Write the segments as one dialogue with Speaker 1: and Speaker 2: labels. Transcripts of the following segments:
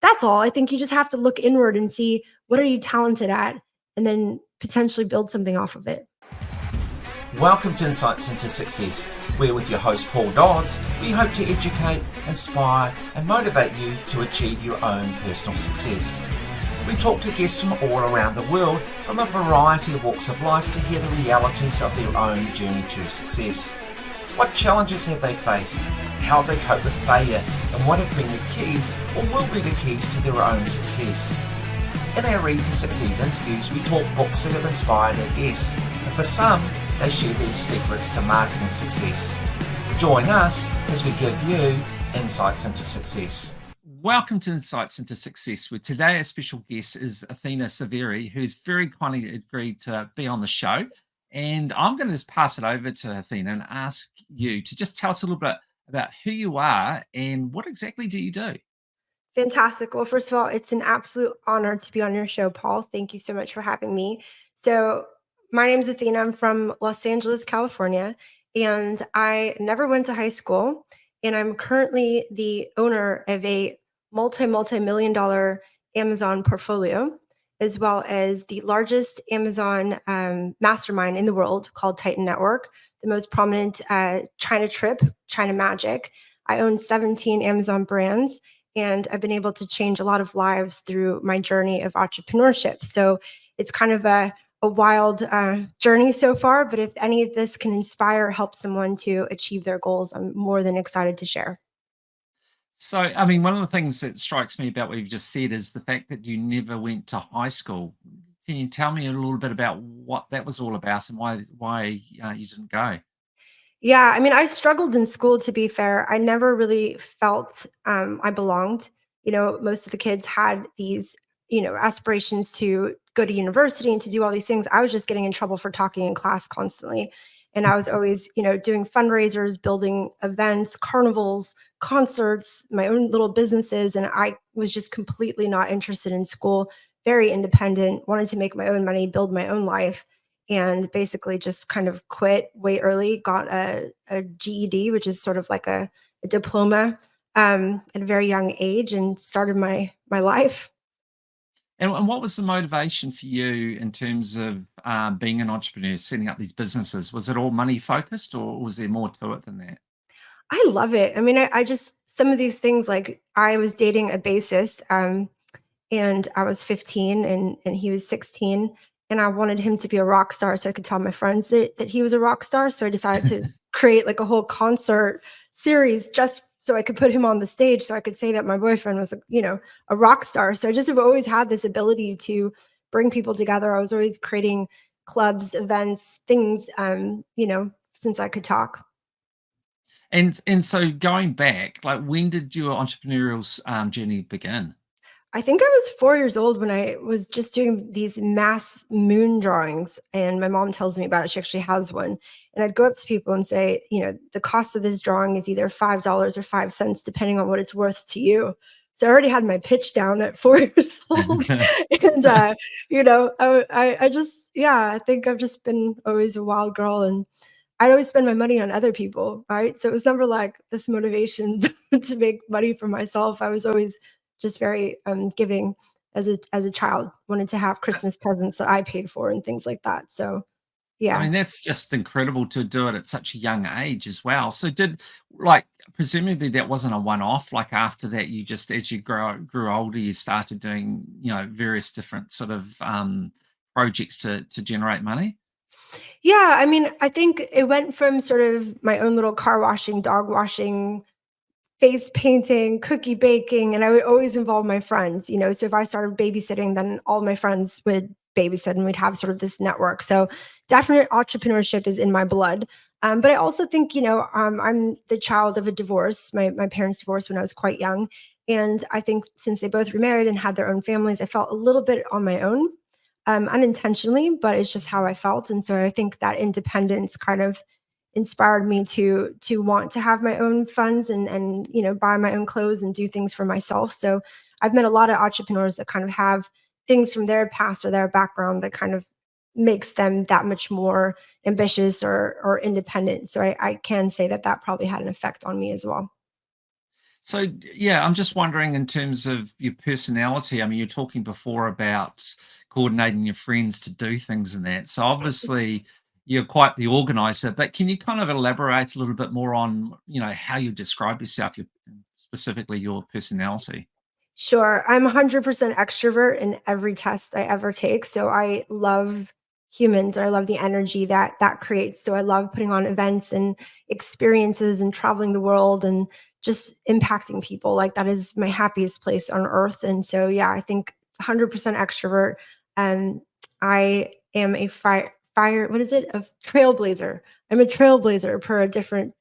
Speaker 1: that's all. I think you just have to look inward and see what are you talented at, and then potentially build something off of it.
Speaker 2: Welcome to Insights into Success. We're with your host Paul Dodds. We hope to educate, inspire and motivate you to achieve your own personal success. We talk to guests from all around the world from a variety of walks of life to hear the realities of their own journey to success. What challenges have they faced? How have they coped with failure? And what have been the keys or will be the keys to their own success? In our Read to Succeed interviews, we talk books that have inspired our guests, and for some, they share their secrets to marketing success. Join us as we give you insights into success. Welcome to Insights into Success, where today our special guest is Athena Severi, who's very kindly agreed to be on the show. And I'm going to just pass it over to Athena and ask you to just tell us a little bit about who you are and what exactly do you do?
Speaker 1: Fantastic. Well, first of all, it's an absolute honor to be on your show, Paul. Thank you so much for having me. So, my name's Athena. I'm from Los Angeles, California, and I never went to high school. And I'm currently the owner of a multi-million dollar Amazon portfolio, as well as the largest Amazon mastermind in the world called Titan Network, the most prominent China trip, China Magic. I own 17 Amazon brands, and I've been able to change a lot of lives through my journey of entrepreneurship. So it's kind of a wild journey so far, but if any of this can inspire, help someone to achieve their goals, I'm more than excited to share.
Speaker 2: So, I mean, one of the things that strikes me about what you've just said is the fact that you never went to high school. Can you tell me a little bit about what that was all about and why you didn't go?
Speaker 1: Yeah, I mean, I struggled in school, to be fair. I never really felt I belonged. Most of the kids had these, aspirations to go to university and to do all these things. I was just getting in trouble for talking in class constantly. And I was always, doing fundraisers, building events, carnivals, concerts, my own little businesses. And I was just completely not interested in school, very independent, wanted to make my own money, build my own life, and basically just kind of quit way early, got a GED, which is sort of like a diploma, at a very young age, and started my life.
Speaker 2: And what was the motivation for you in terms of being an entrepreneur, setting up these businesses? Was it all money focused or was there more to it than that?
Speaker 1: I love it. I mean, I just some of these things, like I was dating a bassist, and I was 15 and he was 16, and I wanted him to be a rock star so I could tell my friends that he was a rock star. So I decided to create like a whole concert series just so I could put him on the stage so I could say that my boyfriend was, a rock star. So I just have always had this ability to bring people together. I was always creating clubs, events, things, since I could talk.
Speaker 2: And so going back, like when did your entrepreneurial journey begin?
Speaker 1: I think I was 4 years old when I was just doing these mass moon drawings, and my mom tells me about it. She actually has one. And I'd go up to people and say, "The cost of this drawing is either $5 or 5 cents, depending on what it's worth to you." So I already had my pitch down at 4 years old. And, I just, yeah, I think I've just been always a wild girl, and I'd always spend my money on other people, right? So it was never like this motivation to make money for myself. I was always just very giving as a child, wanted to have Christmas presents that I paid for and things like that. So
Speaker 2: I
Speaker 1: yeah.
Speaker 2: mean, that's just incredible to do it at such a young age as well. So like presumably that wasn't a one-off, like after that you just as you grew older, you started doing, various different sort of projects to generate money?
Speaker 1: Yeah, I mean, I think it went from sort of my own little car washing, dog washing, face painting, cookie baking, and I would always involve my friends, so if I started babysitting, then all my friends would babysit and we'd have sort of this network. So definite entrepreneurship is in my blood. But I also think, I'm the child of a divorce. My parents divorced when I was quite young. And I think since they both remarried and had their own families, I felt a little bit on my own, unintentionally, but it's just how I felt. And so I think that independence kind of inspired me to want to have my own funds and buy my own clothes and do things for myself. So I've met a lot of entrepreneurs that kind of have things from their past or their background that kind of makes them that much more ambitious or independent. So I can say that that probably had an effect on me as well.
Speaker 3: So, yeah, I'm just wondering in terms of your personality. I mean, you're talking before about coordinating your friends to do things and that. So, obviously, you're quite the organizer, but can you kind of elaborate a little bit more on, how you describe yourself, specifically your personality?
Speaker 1: Sure. I'm 100% extrovert in every test I ever take. So I love humans and I love the energy that that creates. So I love putting on events and experiences and traveling the world and just impacting people. Like that is my happiest place on earth. And so yeah, I think 100% extrovert. Um I am a fire what is it? A trailblazer. I'm a trailblazer per a different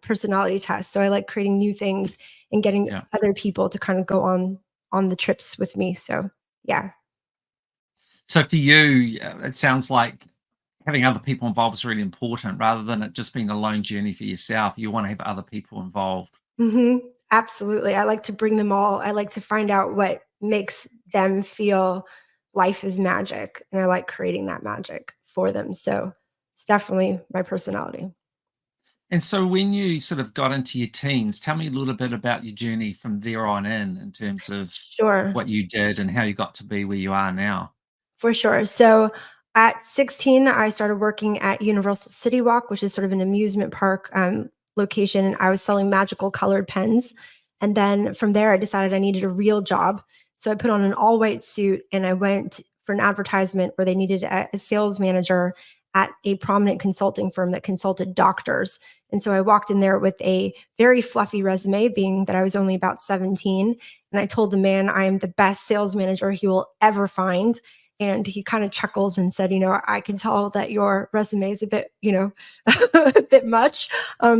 Speaker 1: personality test. So I like creating new things and getting
Speaker 3: Yeah.
Speaker 1: other people to kind of go on the trips with me. So, yeah.
Speaker 3: So, for you, it sounds like having other people involved is really important rather than it just being a lone journey for yourself. You want to have other people involved.
Speaker 1: Mhm. Absolutely. I like to bring them all. I like to find out what makes them feel life is magic, and I like creating that magic for them. So, it's definitely my personality.
Speaker 3: And so when you sort of got into your teens, tell me a little bit about your journey from there on in terms of
Speaker 1: Sure.
Speaker 3: what you did and how you got to be where you are now.
Speaker 1: For sure. So at 16, I started working at Universal City Walk, which is sort of an amusement park location. And I was selling magical colored pens. And then from there, I decided I needed a real job. So I put on an all white suit and I went for an advertisement where they needed a sales manager at a prominent consulting firm that consulted doctors. And so I walked in there with a very fluffy resume, being that I was only about 17. And I told the man, I am the best sales manager he will ever find, and he kind of chuckled and said, I can tell that your resume is a bit, a bit much,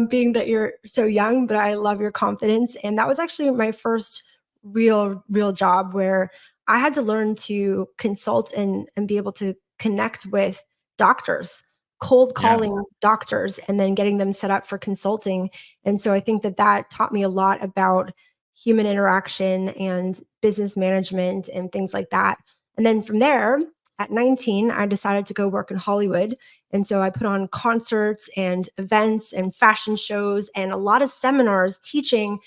Speaker 1: being that you're so young, but I love your confidence. And that was actually my first real job where I had to learn to consult and be able to connect with doctors, cold
Speaker 3: Yeah.
Speaker 1: calling doctors and then getting them set up for consulting. And so I think that that taught me a lot about human interaction and business management and things like that. And then from there, at 19, I decided to go work in Hollywood. And so I put on concerts and events and fashion shows and a lot of seminars teaching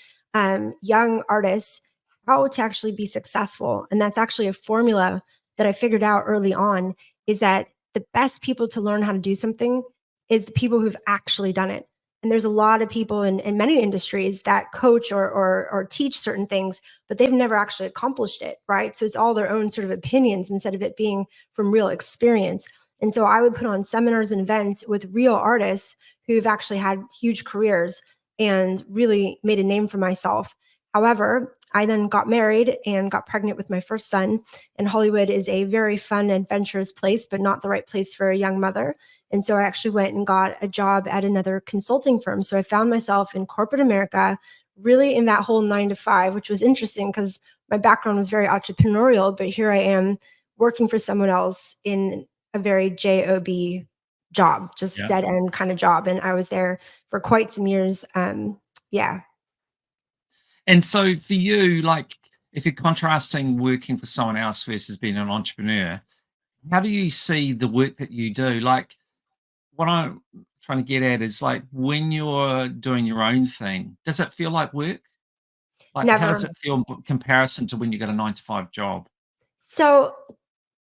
Speaker 1: young artists how to actually be successful. And that's actually a formula that I figured out early on, is that the best people to learn how to do something is the people who've actually done it. And there's a lot of people in many industries that coach or teach certain things, but they've never actually accomplished it, right? So it's all their own sort of opinions instead of it being from real experience. And so I would put on seminars and events with real artists who've actually had huge careers and really made a name for myself. However, I then got married and got pregnant with my first son. And Hollywood is a very fun, adventurous place, but not the right place for a young mother. And so I actually went and got a job at another consulting firm. So I found myself in corporate America, really in that whole 9 to 5, which was interesting because my background was very entrepreneurial, but here I am working for someone else in a very job job, just
Speaker 3: Yeah.
Speaker 1: dead end kind of job. And I was there for quite some years. Yeah.
Speaker 3: And so for you, like, if you're contrasting working for someone else versus being an entrepreneur, how do you see the work that you do? Like, what I'm trying to get at is like when you're doing your own thing, does it feel like work? Like, how
Speaker 1: Never.
Speaker 3: does it feel in comparison to when you got a 9 to 5 job?
Speaker 1: So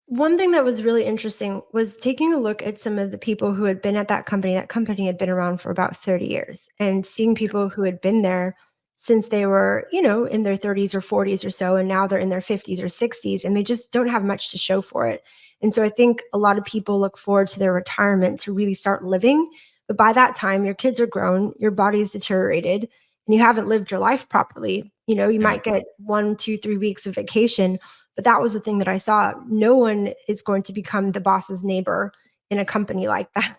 Speaker 1: one thing that was really interesting was taking a look at some of the people who had been at that company. That company had been around for about 30 years, and seeing people who had been there since they were, in their 30s or 40s or so, and now they're in their 50s or 60s, and they just don't have much to show for it. And so I think a lot of people look forward to their retirement to really start living. But by that time, your kids are grown, your body's deteriorated, and you haven't lived your life properly. You
Speaker 3: Yeah.
Speaker 1: might get 1, 2, 3 weeks of vacation, but that was the thing that I saw. No one is going to become the boss's neighbor in a company like that,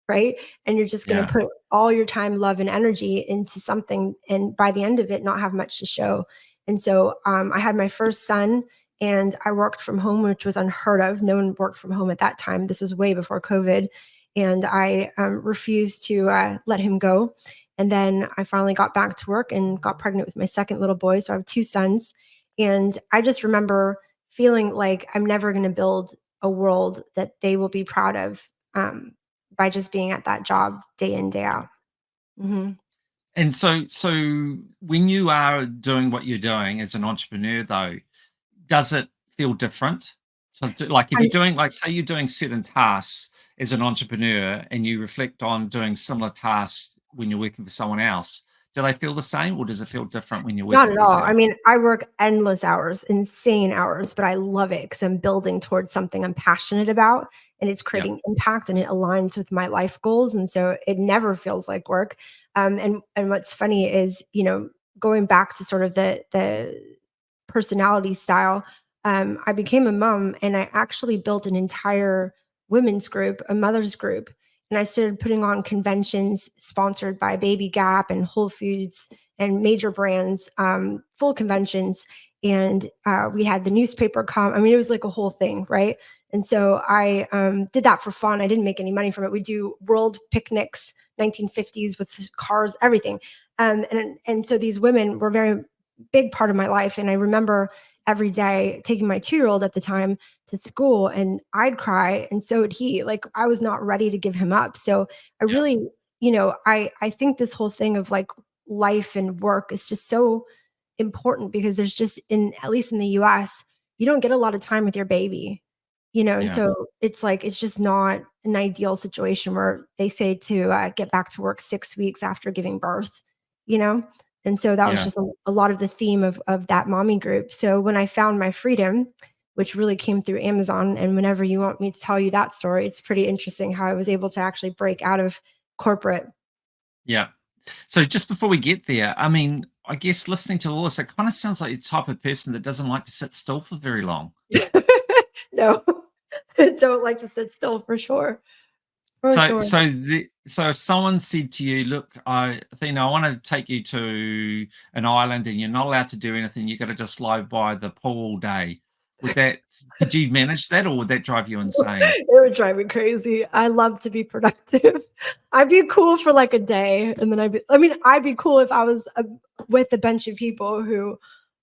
Speaker 1: right? And you're just going
Speaker 3: Yeah.
Speaker 1: to put all your time, love, and energy into something, and by the end of it, not have much to show. And so I had my first son, and I worked from home, which was unheard of. No one worked from home at that time. This was way before COVID, and I refused to let him go. And then I finally got back to work and got pregnant with my second little boy. So I have two sons. And I just remember feeling like I'm never going to build a world that they will be proud of by just being at that job day in, day
Speaker 3: Yeah.
Speaker 1: out. Mhm.
Speaker 3: And so when you are doing what you're doing as an entrepreneur, though, does it feel different? So, like, if you're doing, like, say you're doing certain tasks as an entrepreneur and you reflect on doing similar tasks when you're working for someone else, do they feel the same or does it feel different when you're
Speaker 1: Not
Speaker 3: working
Speaker 1: at
Speaker 3: for
Speaker 1: all. I
Speaker 3: yourself?
Speaker 1: mean, I work endless hours, insane hours, but I love it because I'm building towards something I'm passionate about and it's
Speaker 3: Yeah,
Speaker 1: creating impact and it aligns with my life goals. And so it never feels like work. And what's funny is, going back to sort of the personality style, I became a mom and I actually built an entire women's group, a mother's group. And I started putting on conventions sponsored by Baby Gap and Whole Foods and major brands, full conventions. And we had the newspaper come. I mean, it was like a whole thing, right? And so I did that for fun. I didn't make any money from it. We do world picnics, 1950s with cars, everything. And so these women were very big part of my life. And I remember every day taking my 2-year-old at the time to school and I'd cry and so would he. Like I was not ready to give him up. So I
Speaker 3: yeah,
Speaker 1: really, I think this whole thing of like life and work is just so important because there's just in at least in the US, you don't get a lot of time with your baby. And
Speaker 3: yeah,
Speaker 1: so it's like it's just not an ideal situation where they say to get back to work 6 weeks after giving birth, you know? And so that was
Speaker 3: yeah,
Speaker 1: just a lot of the theme of that mommy group. So when I found my freedom, which really came through Amazon, and whenever you want me to tell you that story, it's pretty interesting how I was able to actually break out of corporate.
Speaker 3: yeah. So just before we get there, I mean, I guess listening to all this, it kind of sounds like you're the type of person that doesn't like to sit still for very long.
Speaker 1: No, I don't like to sit still for sure. For
Speaker 3: So,
Speaker 1: sure.
Speaker 3: so if someone said to you, "Look, Athena, I want to take you to an island, and you're not allowed to do anything. You got to just lie by the pool all day," could you manage that, or would that drive you insane?
Speaker 1: It would drive me crazy. I love to be productive. I'd be cool for like a day, and then I'd be cool if I was with a bunch of people who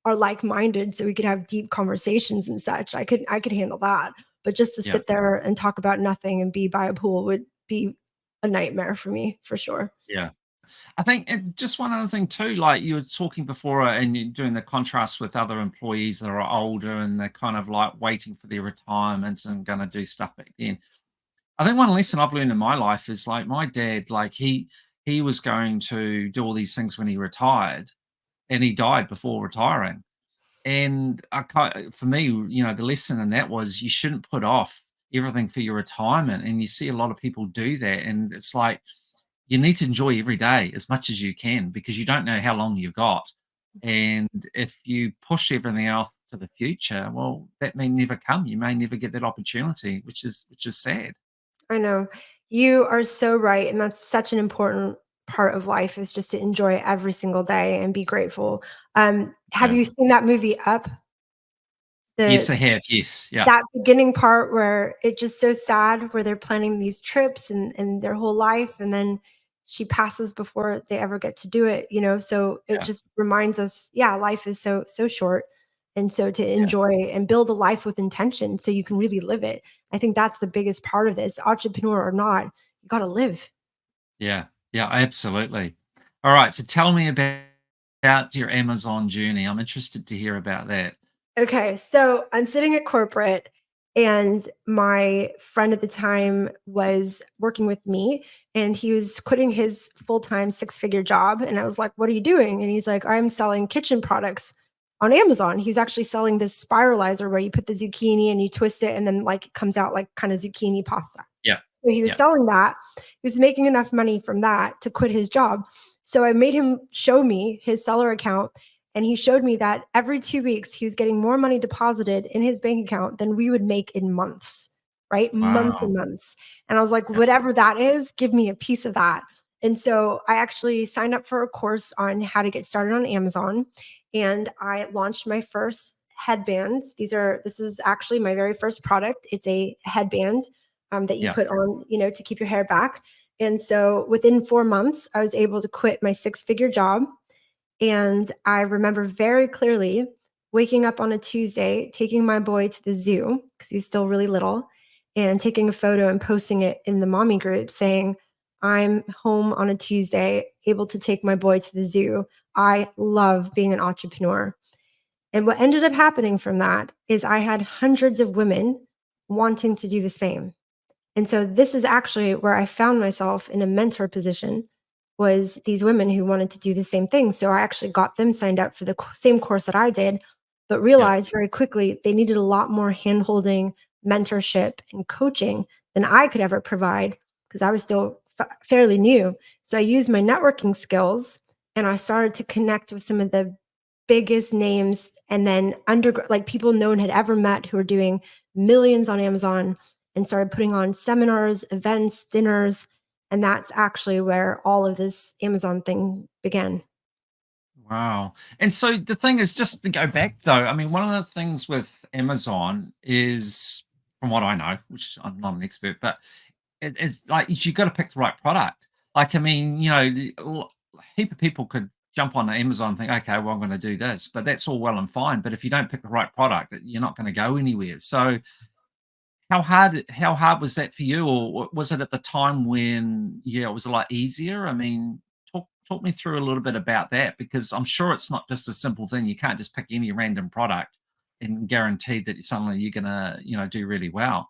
Speaker 1: are like-minded, so we could have deep conversations and such. I could handle that, but just to
Speaker 3: Yeah,
Speaker 1: sit there and talk about nothing and be by a pool would be a nightmare for me, for sure.
Speaker 3: yeah. I think and just one other thing too, like you were talking before, and you're doing the contrast with other employees that are older and they're kind of like waiting for their retirement and going to do stuff back then. I think one lesson I've learned in my life is like my dad, like he was going to do all these things when he retired, and he died before retiring. And for me, the lesson in that was you shouldn't put off everything for your retirement. And you see a lot of people do that, and it's like you need to enjoy every day as much as you can because you don't know how long you've got. And if you push everything off to the future, well, that may never come. You may never get that opportunity, which is sad.
Speaker 1: I know. You are so right, and that's such an important part of life is just to enjoy every single day and be grateful. Have
Speaker 3: Yeah.
Speaker 1: you seen that movie Up?
Speaker 3: Yes, I
Speaker 1: The
Speaker 3: have. Yes. Yeah.
Speaker 1: that beginning part where it's just so sad where they're planning these trips and their whole life, and then she passes before they ever get to do it, so it
Speaker 3: Yeah.
Speaker 1: just reminds us, yeah, life is so short, and so to
Speaker 3: Yeah.
Speaker 1: enjoy and build a life with intention so you can really live it. I think that's the biggest part of this, entrepreneur or not, you gotta live.
Speaker 3: Yeah. Yeah. Absolutely. All right. So tell me about your Amazon journey. I'm interested to hear about that.
Speaker 1: Okay, so I'm sitting at corporate, and my friend at the time was working with me, and he was quitting his full-time six-figure job. And I was like, "What are you doing?" And he's like, "I'm selling kitchen products on Amazon." He was actually selling this spiralizer where you put the zucchini and you twist it, and then like it comes out like kind of zucchini pasta.
Speaker 3: Yeah.
Speaker 1: So he was
Speaker 3: Yeah.
Speaker 1: selling that. He was making enough money from that to quit his job. So I made him show me his seller account, and he showed me that every 2 weeks he was getting more money deposited in his bank account than we would make in months, right? Months and
Speaker 3: Wow.
Speaker 1: months. And I was like,
Speaker 3: Yeah.
Speaker 1: whatever that is, give me a piece of that. And so I actually signed up for a course on how to get started on Amazon, and I launched my first headbands. This is actually my very first product. It's a headband that you
Speaker 3: Yeah.
Speaker 1: put on, to keep your hair back. And so within 4 months, I was able to quit my six-figure job. And I remember very clearly waking up on a Tuesday, taking my boy to the zoo because he's still really little, and taking a photo and posting it in the mommy group saying, I'm home on a Tuesday, able to take my boy to the zoo. I love being an entrepreneur. And what ended up happening from that is I had hundreds of women wanting to do the same. And so this is actually where I found myself in a mentor position, was these women who wanted to do the same thing. So I actually got them signed up for the same course that I did, but
Speaker 3: Yeah.
Speaker 1: realized very quickly they needed a lot more handholding, mentorship, and coaching than I could ever provide because I was still fairly new. So I used my networking skills and I started to connect with some of the biggest names, and then like people no one had ever met who were doing millions on Amazon, and started putting on seminars, events, dinners. And that's actually where all of this Amazon thing began.
Speaker 3: Wow. And so the thing is, just to go back though, I mean, one of the things with Amazon is, from what I know, which I'm not an expert, but it's like you got to pick the right product. Like, I mean, a heap of people could jump on Amazon and think, okay, well, I'm going to do this, but that's all well and fine. But if you don't pick the right product, you're not going to go anywhere. So, how hard was that for you, or was it at the time when, yeah, it was a lot easier? I mean, talk me through a little bit about that, because I'm sure it's not just a simple thing. You can't just pick any random product and guarantee that suddenly you're gonna, do really well.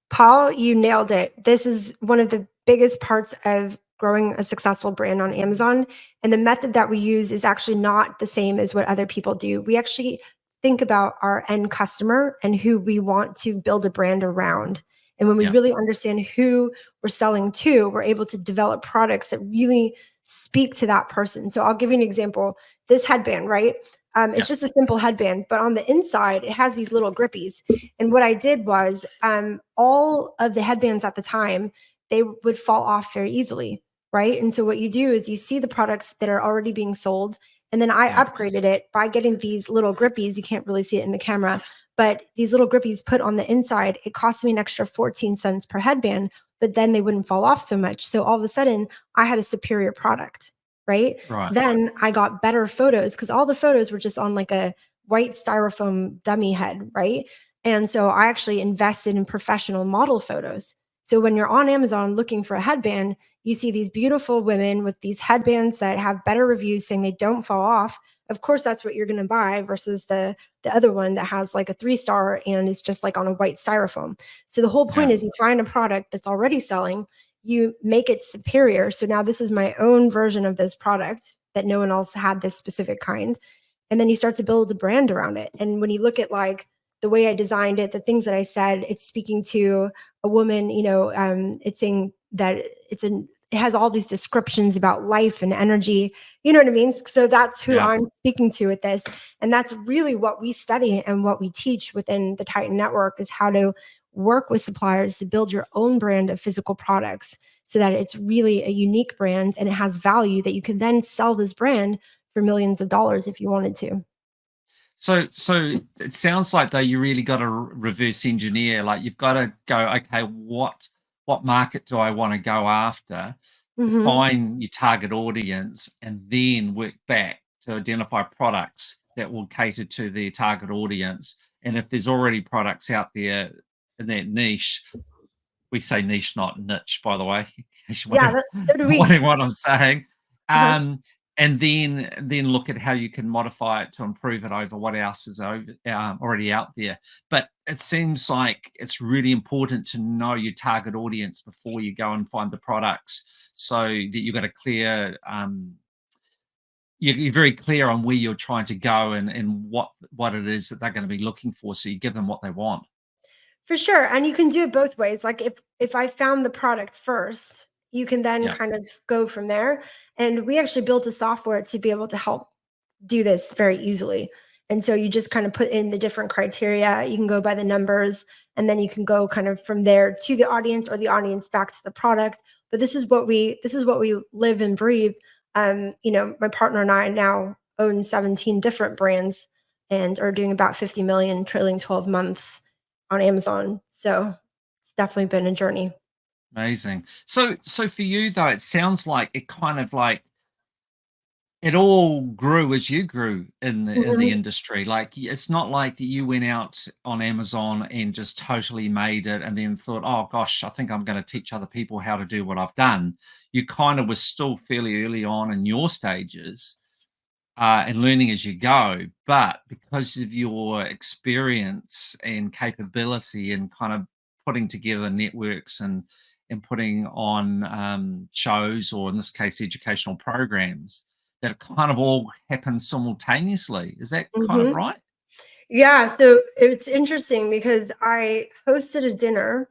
Speaker 1: Paul, you nailed it. This is one of the biggest parts of growing a successful brand on Amazon. And the method that we use is actually not the same as what other people do. We actually think about our end customer and who we want to build a brand around. And when we
Speaker 3: Yeah,
Speaker 1: really understand who we're selling to, we're able to develop products that really speak to that person. So I'll give you an example. This headband, right? It's
Speaker 3: yeah,
Speaker 1: just a simple headband, but on the inside, it has these little grippies. And what I did was all of the headbands at the time, they would fall off very easily, right? And so what you do is you see the products that are already being sold. And then I
Speaker 3: yeah,
Speaker 1: upgraded it by getting these little grippies. You can't really see it in the camera, but these little grippies put on the inside, it cost me an extra 14 cents per headband, but then they wouldn't fall off so much. So all of a sudden, I had a superior product, right?
Speaker 3: right,
Speaker 1: Then I got better photos because all the photos were just on like a white styrofoam dummy head, right? And so I actually invested in professional model photos. So when you're on Amazon looking for a headband, you see these beautiful women with these headbands that have better reviews saying they don't fall off. Of course, that's what you're going to buy versus the other one that has like a 3-star and is just like on a white styrofoam. So the whole
Speaker 3: yeah.
Speaker 1: point is you find a product that's already selling, you make it superior. So now this is my own version of this product that no one else had, this specific kind. And then you start to build a brand around it. And when you look at like the way I designed it, the things that I said, it's speaking to a woman, it's saying that it has all these descriptions about life and energy. You know what I mean? So that's who
Speaker 3: Yeah.
Speaker 1: I'm speaking to with this. And that's really what we study and what we teach within the Titan Network, is how to work with suppliers to build your own brand of physical products so that it's really a unique brand and it has value that you can then sell this brand for millions of dollars if you wanted to.
Speaker 3: So it sounds like though you really got to reverse engineer. Like you've got to go, okay, what market do I want to go after?
Speaker 1: Mhm.
Speaker 3: Define your target audience, and then work back to identify products that will cater to their target audience. And if there's already products out there in that niche, we say niche, not niche, by the way, in case you're
Speaker 1: Yeah,
Speaker 3: wondering,
Speaker 1: that so do we.
Speaker 3: wondering what I'm saying.
Speaker 1: Uh-huh.
Speaker 3: And then look at how you can modify it to improve it over what else is already out there. But it seems like it's really important to know your target audience before you go and find the products, so that you've got a clear you're very clear on where you're trying to go, and what it is that they're going to be looking for, so you give them what they want.
Speaker 1: For sure, and you can do it both ways. Like if I found the product first, you can then
Speaker 3: Yeah,
Speaker 1: kind of go from there. And we actually built a software to be able to help do this very easily. And so you just kind of put in the different criteria. You can go by the numbers, and then you can go kind of from there to the audience, or the audience back to the product. But this is what we live and breathe. My partner and I now own 17 different brands and are doing about 50 million trailing 12 months on Amazon. So it's definitely been a journey.
Speaker 3: amazing. So for you though, it sounds like it kind of like it all grew as you grew in the
Speaker 1: Mhm,
Speaker 3: industry. Like, it's not like you went out on Amazon and just totally made it and then thought, "Oh gosh, I think I'm gonna teach other people how to do what I've done." You kind of was still fairly early on in your stages, and learning as you go. But because of your experience and capability and kind of putting together networks and putting on shows, or in this case, educational programs, that it kind of all happens simultaneously. Is that kind of
Speaker 1: mhm.
Speaker 3: right?
Speaker 1: Yeah, so it's interesting because I hosted a dinner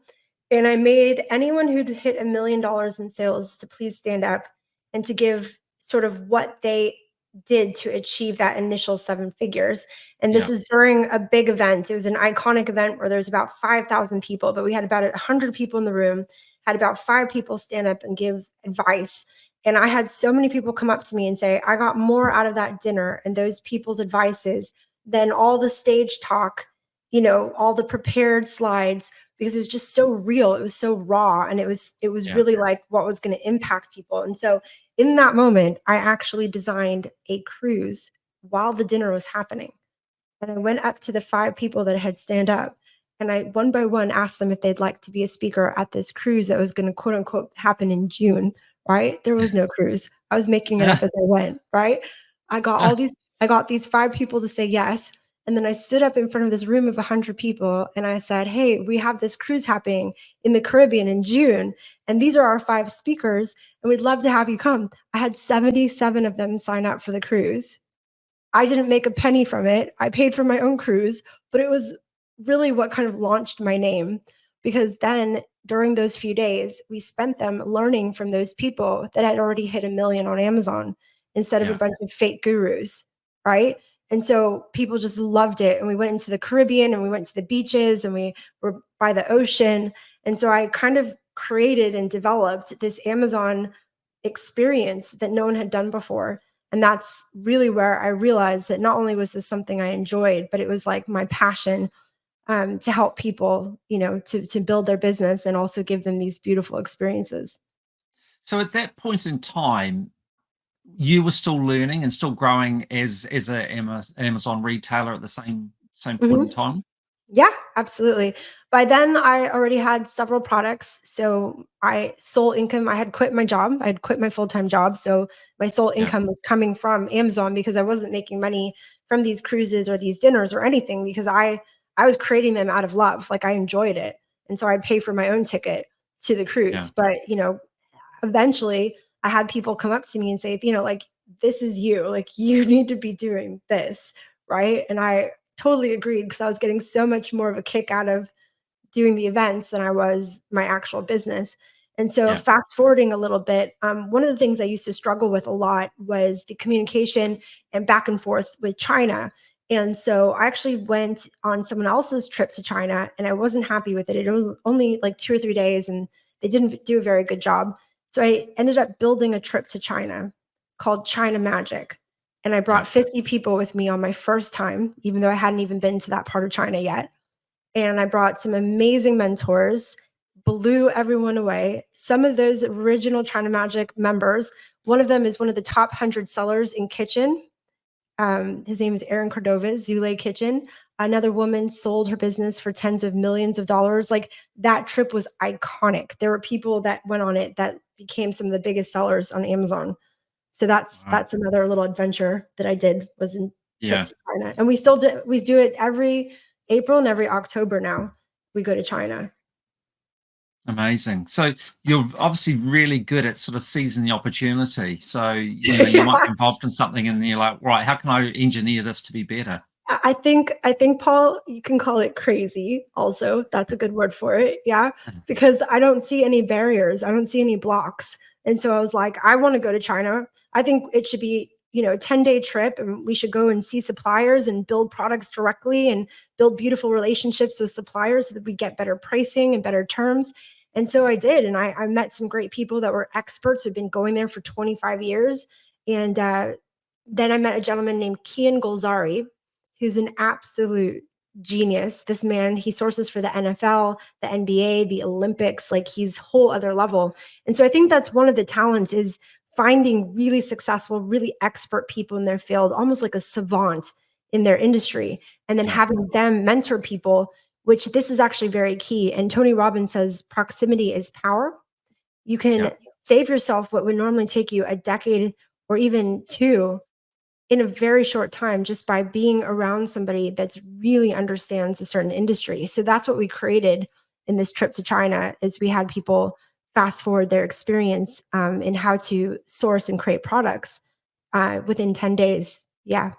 Speaker 1: and I made anyone who'd hit $1 million in sales to please stand up and to give sort of what they did to achieve that initial seven figures. And this
Speaker 3: Yeah,
Speaker 1: was during a big event. It was an iconic event where there was about 5,000 people, but we had about 100 people in the room, had about five people stand up and give advice. And I had so many people come up to me and say, I got more out of that dinner and those people's advices than all the stage talk, all the prepared slides, because it was just so real. It was so raw, and it was
Speaker 3: yeah.
Speaker 1: really like what was going to impact people. And so in that moment, I actually designed a cruise while the dinner was happening. And I went up to the 5 people that had stand up, and I one by one asked them if they'd like to be a speaker at this cruise that was gonna, quote, unquote, "happen in June," right? There was no cruise. I was making it up as I went, right? I got all these I got these 5 people to say yes, and then I stood up in front of this room of 100 people, and I said, "Hey, we have this cruise happening in the Caribbean in June, and these are our 5 speakers, and we'd love to have you come." I had 77 of them sign up for the cruise. I didn't make a penny from it. I paid for my own cruise, but it was really what kind of launched my name, because then during those few days, we spent them learning from those people that had already hit 1 million on Amazon instead of a
Speaker 3: Yeah.
Speaker 1: bunch of fake gurus, right? And so people just loved it. And we went into the Caribbean and we went to the beaches and we were by the ocean. And so I kind of created and developed this Amazon experience that no one had done before. And that's really where I realized that not only was this something I enjoyed, but it was like my passion, to help people, to build their business and also give them these beautiful experiences.
Speaker 3: So at that point in time, you were still learning and still growing as a Amazon retailer at the same point in
Speaker 1: Mhm.
Speaker 3: time?
Speaker 1: Yeah, absolutely. By then, I already had several products. So I sole income, I had quit my job. I had quit my full-time job. So my sole
Speaker 3: Yeah,
Speaker 1: income was coming from Amazon because I wasn't making money from these cruises or these dinners or anything, because I was creating them out of love. Like, I enjoyed it. And so I'd pay for my own ticket to the
Speaker 3: yeah.
Speaker 1: cruise. But, eventually I had people come up to me and say, like, this is you. Like, you need to be doing this. Right. And I totally agreed, because I was getting so much more of a kick out of doing the events than I was my actual business. And so,
Speaker 3: Yeah,
Speaker 1: fast forwarding a little bit, one of the things I used to struggle with a lot was the communication and back and forth with China. And so I actually went on someone else's trip to China and I wasn't happy with it. It was only like 2 or 3 days and they didn't do a very good job. So I ended up building a trip to China called China Magic. And I
Speaker 3: yeah.
Speaker 1: brought 50 people with me on my first time, even though I hadn't even been to that part of China yet. And I brought some amazing mentors, blew everyone away. Some of those original China Magic members, one of them is one of the top 100 sellers in kitchen. His name is Aaron Cordova, Zule Kitchen. Another woman sold her business for tens of millions of dollars. Like, that trip was iconic. There were people that went on it that became some of the biggest sellers on Amazon. So that's
Speaker 3: Wow.
Speaker 1: that's another little adventure that I did, was in trip
Speaker 3: Yeah,
Speaker 1: to China. And we do it every April and every October now. We go to China.
Speaker 3: amazing. So you're obviously really good at sort of seizing the opportunity. So, you might
Speaker 1: Yeah.
Speaker 3: be involved in something and you're like, "Right, how can I engineer this to be better?"
Speaker 1: I think, Paul, you can call it crazy also. That's a good word for it. Yeah. Because I don't see any barriers. I don't see any blocks. And so I was like, I want to go to China. I think it should be, a 10-day trip, and we should go and see suppliers and build products directly and build beautiful relationships with suppliers so that we get better pricing and better terms. And so I did. And I met some great people that were experts who've been going there for 25 years. And then I met a gentleman named Kian Golzari, who's an absolute genius. This man, he sources for the NFL, the NBA, the Olympics, like, he's whole other level. And so I think that's one of the talents, is finding really successful, really expert people in their field, almost like a savant in their industry, and then
Speaker 3: Yeah.
Speaker 1: having them mentor people, which this is actually very key. And Tony Robbins says proximity is power. You can
Speaker 3: Yeah.
Speaker 1: save yourself what would normally take you a decade or even two in a very short time just by being around somebody that's really understands a certain industry. So that's what we created in this trip to China is we had people fast forward their experience in how to source and create products within 10 days. Yeah.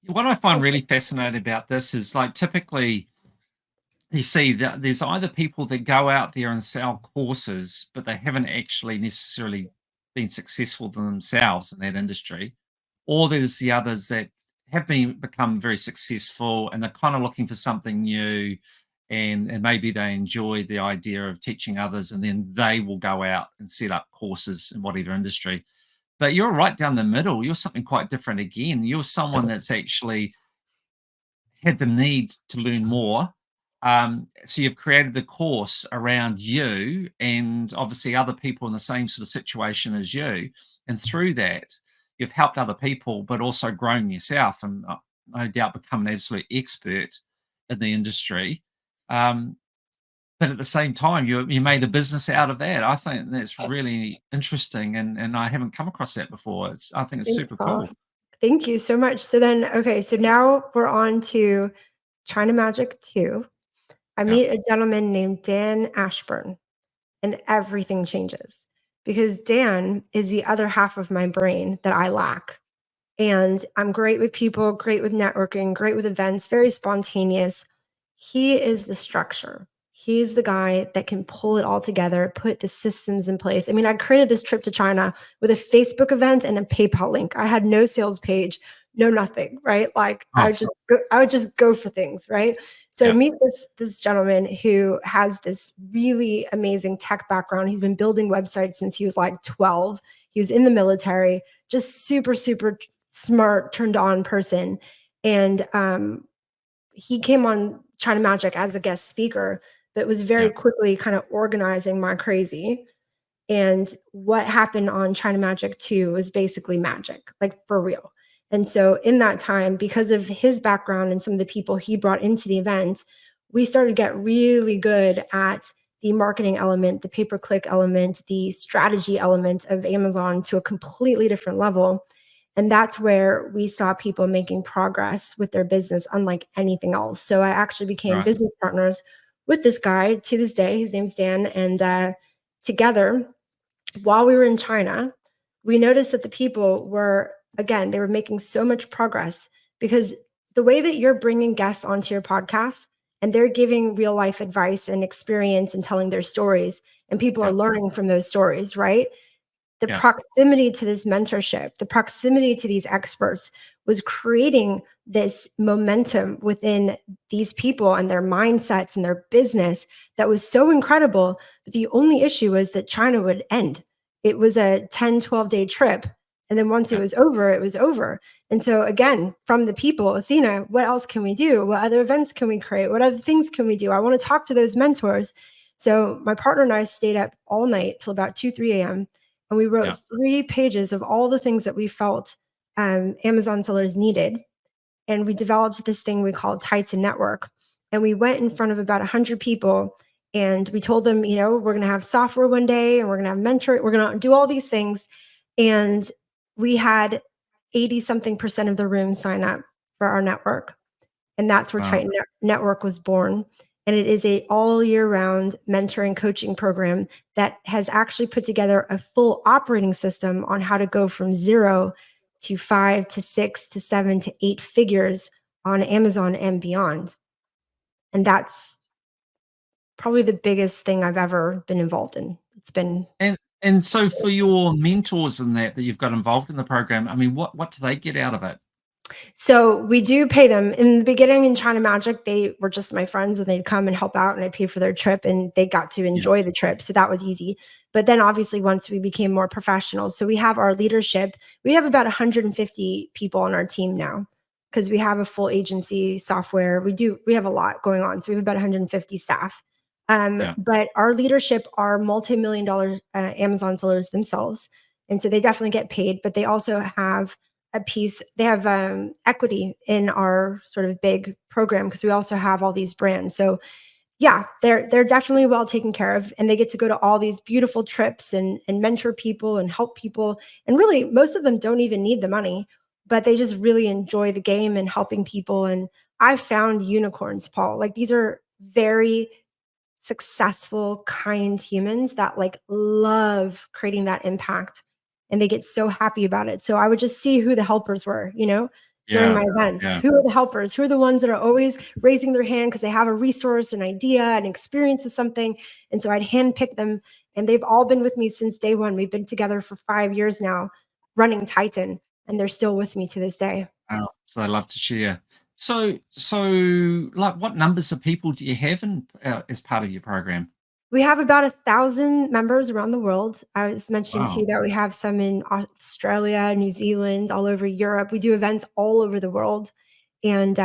Speaker 3: What I find really fascinating about this is like typically you see that there's either people that go out there and sell courses, but they haven't actually necessarily been successful themselves in that industry, or there's the others that have become very successful and they're kind of looking for something new, and maybe they enjoy the idea of teaching others, and then they will go out and set up courses in whatever industry. But you're right down the middle. You're something quite different again. You're someone that's actually had the need to learn more. So you've created the course around you and obviously other people in the same sort of situation as you. And through that, you've helped other people, but also grown yourself and no doubt become an absolute expert in the industry. Um, but at the same time, you made a business out of that. I think that's really interesting, and I haven't come across that before. I think it's
Speaker 1: Thanks,
Speaker 3: super
Speaker 1: Paul.
Speaker 3: cool.
Speaker 1: Thank you so much. So then, okay, so now we're on to China Magic 2. I
Speaker 3: Yeah,
Speaker 1: meet a gentleman named Dan Ashburn, and everything changes because Dan is the other half of my brain that I lack. And I'm great with people, great with networking, great with events, very spontaneous. He is the structure. He's the guy that can pull it all together, put the systems in place. I mean, I created this trip to China with a Facebook event and a PayPal link. I had no sales page, no nothing, right? Like
Speaker 3: nice.
Speaker 1: I would just go for things, right? So I
Speaker 3: Yeah,
Speaker 1: meet this gentleman who has this really amazing tech background. He's been building websites since he was like 12. He was in the military, just super, super smart, turned on person. And he came on China Magic as a guest speaker, but was very
Speaker 3: yeah,
Speaker 1: quickly kind of organizing my crazy. And what happened on China Magic 2 was basically magic, like for real. And so in that time, because of his background and some of the people he brought into the event, we started to get really good at the marketing element, the pay-per-click element, the strategy element of Amazon to a completely different level. And that's where we saw people making progress with their business unlike anything else. So I actually became
Speaker 3: right.
Speaker 1: business partners with this guy to this day. His name's Dan. And together, while we were in China, we noticed that the people were, again, they were making so much progress because the way that you're bringing guests onto your podcast and they're giving real life advice and experience and telling their stories, and people are
Speaker 3: Yeah,
Speaker 1: learning from those stories, right? The
Speaker 3: yeah,
Speaker 1: proximity to this mentorship, the proximity to these experts was creating this momentum within these people and their mindsets and their business that was so incredible. But the only issue was that China would end. It was a 10, 12-day trip. And then once it
Speaker 3: yeah,
Speaker 1: was over, it was over. And so, again, from the people, Athena, what else can we do? What other events can we create? What other things can we do? I want to talk to those mentors. So, my partner and I stayed up all night till about 2, 3 a.m. And we wrote
Speaker 3: yeah.
Speaker 1: 3 pages of all the things that we felt Amazon sellers needed. And we developed this thing we called Titan Network. And we went in front of about 100 people and we told them, we're going to have software one day and we're going to have mentor, we're going to do all these things. And we had 80 something percent of the room sign up for our network. And that's where
Speaker 3: Wow.
Speaker 1: Titan Network was born. And it is a all year round mentoring coaching program that has actually put together a full operating system on how to go from 0 to 5 to 6 to 7 to 8 figures on Amazon and beyond. And that's probably the biggest thing I've ever been involved in. It's been
Speaker 3: And so for your mentors and that you've got involved in the program, I mean, what do they get out of it?
Speaker 1: So we do pay them. In the beginning in China Magic, they were just my friends and they'd come and help out and I paid for their trip and they got to
Speaker 3: Yeah,
Speaker 1: enjoy the trip. So that was easy. But then obviously once we became more professional, so we have our leadership, we have about 150 people on our team now because we have a full agency software. We have a lot going on. So we have about 150 staff.
Speaker 3: yeah,
Speaker 1: But our leadership are multi-million dollar Amazon sellers themselves. And so they definitely get paid, but they also have they have equity in our sort of big program because we also have all these brands. So yeah, they're definitely well taken care of, and they get to go to all these beautiful trips and mentor people and help people. And really, most of them don't even need the money, but they just really enjoy the game and helping people. And I've found unicorns, Paul. Like these are very successful, kind humans that like love creating that impact and they get so happy about it. So I would just see who the helpers were, during
Speaker 3: Yeah.
Speaker 1: my events.
Speaker 3: Yeah.
Speaker 1: Who are the helpers? Who are the ones that are always raising their hand because they have a resource, an idea, an experience with something? And so I'd handpick them, and they've all been with me since day one. We've been together for 5 years now, running Titan, and they're still with me to this day.
Speaker 3: Wow. So they love to share. So like, what numbers of people do you have in as part of your program?
Speaker 1: We have about 1,000 members around the world. I was mentioning to
Speaker 3: Wow.
Speaker 1: you that we have some in Australia, New Zealand, all over Europe. We do events all over the world. And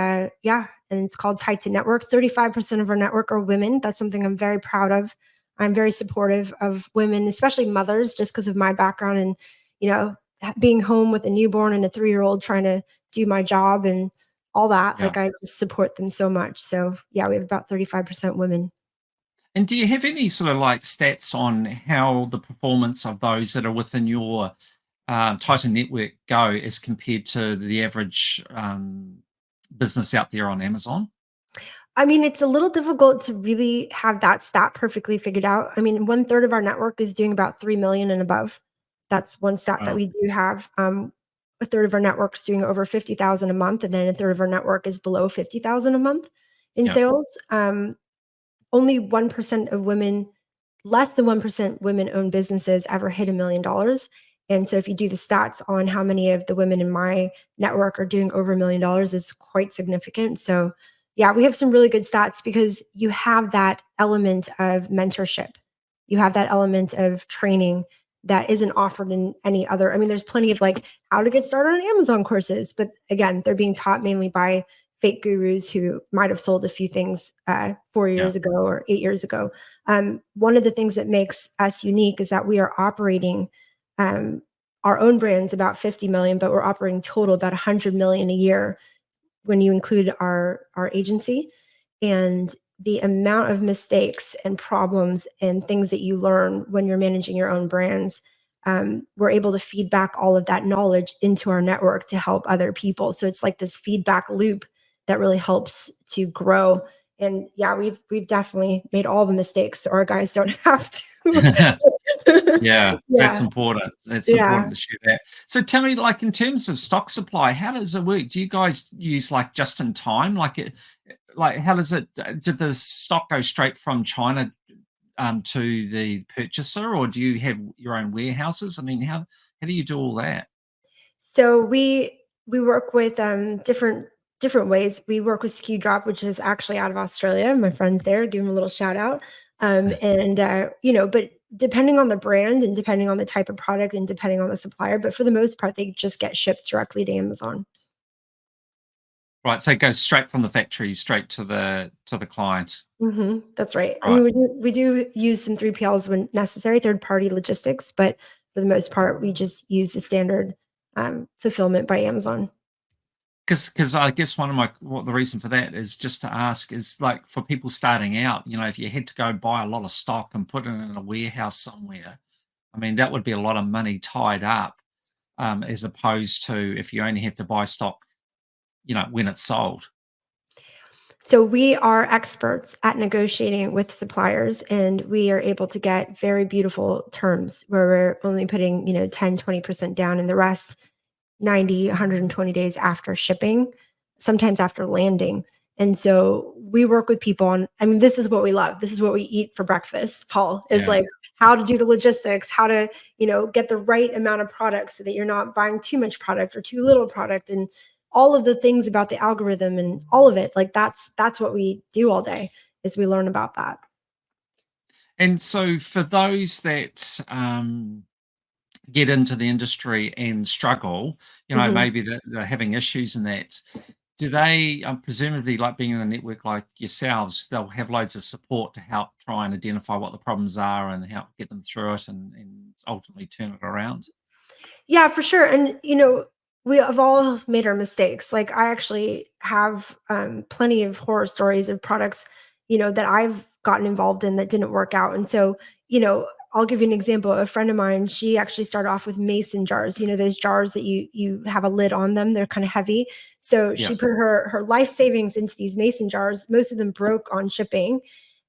Speaker 1: yeah, and it's called Titan Network. 35% of our network are women. That's something I'm very proud of. I'm very supportive of women, especially mothers, just because of my background and, being home with a newborn and a 3-year-old trying to do my job and all that.
Speaker 3: Yeah.
Speaker 1: Like I just support them so much. So yeah, we have about 35% women.
Speaker 3: And do you have any sort of like stats on how the performance of those that are within your Titan network go as compared to the average business out there on Amazon?
Speaker 1: I mean, it's a little difficult to really have that stat perfectly figured out. I mean, 1/3 of our network is doing about 3 million and above. That's one stat that
Speaker 3: Wow.
Speaker 1: we do have. A third of our network is doing over 50,000 a month, and then a third of our network is below 50,000 a month in
Speaker 3: Yeah.
Speaker 1: sales. Only 1% of women, less than 1% women owned businesses ever hit $1 million. And so if you do the stats on how many of the women in my network are doing over $1 million, it's quite significant. So yeah, we have some really good stats because you have that element of mentorship. You have that element of training that isn't offered in any other. I mean, there's plenty of like how to get started on Amazon courses, but again, they're being taught mainly by fake gurus who might have sold a few things 4
Speaker 3: Yeah.
Speaker 1: years ago or 8 years ago. One of the things that makes us unique is that we are operating um, our own brands about 50 million, but we're operating total about 100 million a year when you include our agency. And the amount of mistakes and problems and things that you learn when you're managing your own brands, we're able to feed back all of that knowledge into our network to help other people. So it's like this feedback loop that really helps to grow. And yeah, we've definitely made all the mistakes so our guys don't have to.
Speaker 3: Yeah, that's
Speaker 1: Yeah,
Speaker 3: important. It's
Speaker 1: yeah.
Speaker 3: important to share that. So tell me, like in terms of stock supply, how does it work? Do you guys use like just in time? Like how does it? Did the stock go straight from China to the purchaser, or do you have your own warehouses? I mean, how do you do all that?
Speaker 1: So we work with different ways. We work with Ski Drop, which is actually out of Australia. My friends there, give them a little shout out. And but depending on the brand and depending on the type of product and depending on the supplier, but for the most part, they just get shipped directly to Amazon.
Speaker 3: Right, so it goes straight from the factory straight to the client.
Speaker 1: That's right. I
Speaker 3: Right.
Speaker 1: mean, we do use some 3PLs when necessary, third party logistics, but for the most part, we just use the standard fulfillment by Amazon.
Speaker 3: Because I guess one of my what the reason for that is just to ask is like for people starting out, if you had to go buy a lot of stock and put it in a warehouse somewhere, I mean, that would be a lot of money tied up, as opposed to if you only have to buy stock, when it's sold.
Speaker 1: So we are experts at negotiating with suppliers, and we are able to get very beautiful terms where we're only putting, 10, 20% down, and the rest 90, 120 days after shipping, sometimes after landing. And so we work with people on, I mean, this is what we love. This is what we eat for breakfast, Paul, is
Speaker 3: Yeah.
Speaker 1: like how to do the logistics, how to, get the right amount of product so that you're not buying too much product or too little product and all of the things about the algorithm and all of it. Like that's what we do all day is we learn about that.
Speaker 3: And so for those that get into the industry and struggle,
Speaker 1: Mhm.
Speaker 3: maybe they're having issues in that. Do they, presumably, like being in a network like yourselves, they'll have loads of support to help try and identify what the problems are and help get them through it and ultimately turn it around?
Speaker 1: Yeah, for sure. And, we have all made our mistakes. Like, I actually have plenty of horror stories of products, that I've gotten involved in that didn't work out. And so, I'll give you an example. A friend of mine, she actually started off with mason jars, those jars that you have a lid on them. They're kind of heavy. So
Speaker 3: Yeah.
Speaker 1: she put her life savings into these mason jars. Most of them broke on shipping,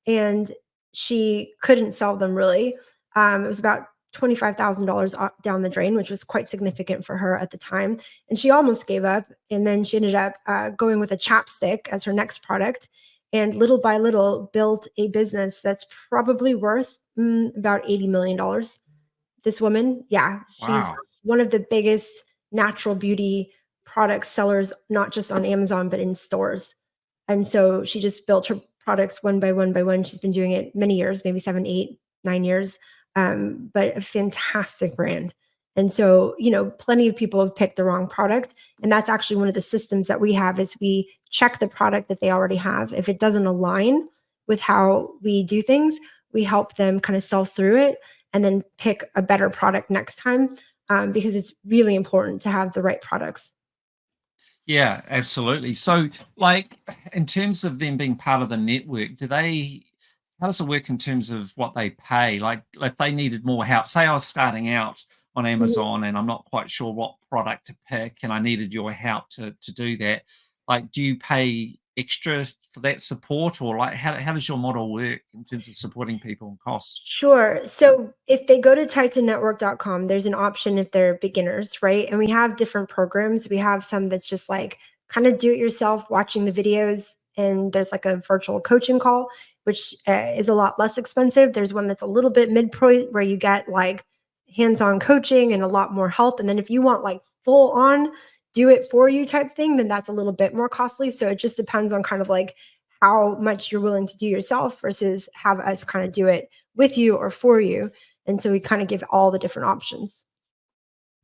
Speaker 1: and she couldn't sell them really. It was about $25,000 down the drain, which was quite significant for her at the time. And she almost gave up. And then she ended up going with a chapstick as her next product. And little by little, built a business that's probably worth about $80 million. This woman, yeah, she's
Speaker 3: Wow.
Speaker 1: one of the biggest natural beauty product sellers, not just on Amazon, but in stores. And so she just built her products one by one by one. She's been doing it many years, maybe 7, 8, 9 years, but a fantastic brand. And so, plenty of people have picked the wrong product. And that's actually one of the systems that we have is we check the product that they already have. If it doesn't align with how we do things, we help them kind of sell through it and then pick a better product next time, because it's really important to have the right products.
Speaker 3: Yeah, absolutely. So, like, in terms of them being part of the network, how does it work in terms of what they pay? Like, if they needed more help, say I was starting out on
Speaker 1: Mhm.
Speaker 3: Amazon and I'm not quite sure what product to pick and I needed your help to do that, like, do you pay extra for that support, or like, how does your model work in terms of supporting people and costs?
Speaker 1: Sure. So if they go to titannetwork.com, there's an option if they're beginners, right? And we have different programs. We have some that's just like kind of do it yourself, watching the videos, and there's like a virtual coaching call, which is a lot less expensive. There's one that's a little bit mid-point where you get like hands-on coaching and a lot more help. And then if you want like full on do it for you type thing, then that's a little bit more costly. So it just depends on kind of like how much you're willing to do yourself versus have us kind of do it with you or for you. And so we kind of give all the different options.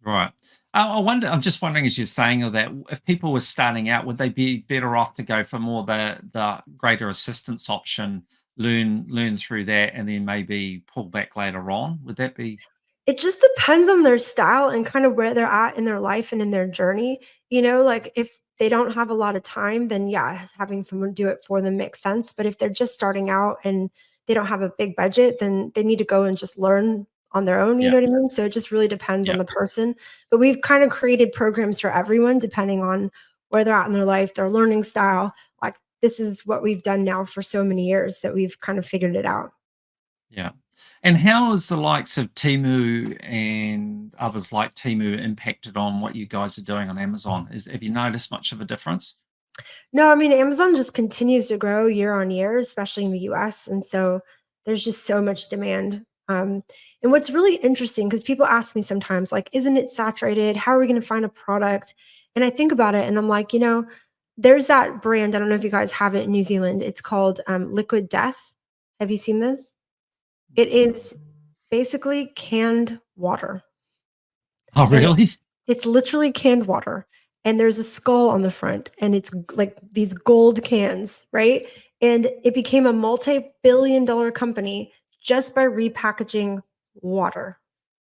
Speaker 3: Right. I wonder. I'm just wondering, as you're saying all that, if people were starting out, would they be better off to go for more the greater assistance option, learn through that, and then maybe pull back later on? Would that be
Speaker 1: It just depends on their style and kind of where they're at in their life and in their journey. Like if they don't have a lot of time, then yeah, having someone do it for them makes sense. But if they're just starting out and they don't have a big budget, then they need to go and just learn on their own. You
Speaker 3: yeah,
Speaker 1: know what I mean? So it just really depends on
Speaker 3: yeah,
Speaker 1: the person. But we've kind of created programs for everyone depending on where they're at in their life, their learning style. Like this is what we've done now for so many years that we've kind of figured it out.
Speaker 3: yeah? And how has the likes of Timu and others like Timu impacted on what you guys are doing on Amazon? Have you noticed much of a difference?
Speaker 1: No, I mean, Amazon just continues to grow year on year, especially in the US. And so there's just so much demand. And what's really interesting, because people ask me sometimes, like, isn't it saturated? How are we going to find a product? And I think about it and I'm like, there's that brand. I don't know if you guys have it in New Zealand. It's called Liquid Death. Have you seen this? It is basically canned water.
Speaker 3: Oh,
Speaker 1: And
Speaker 3: really?
Speaker 1: it's literally canned water, and there's a skull on the front, and it's like these gold cans, right? And it became a multi-billion-dollar company just by repackaging water,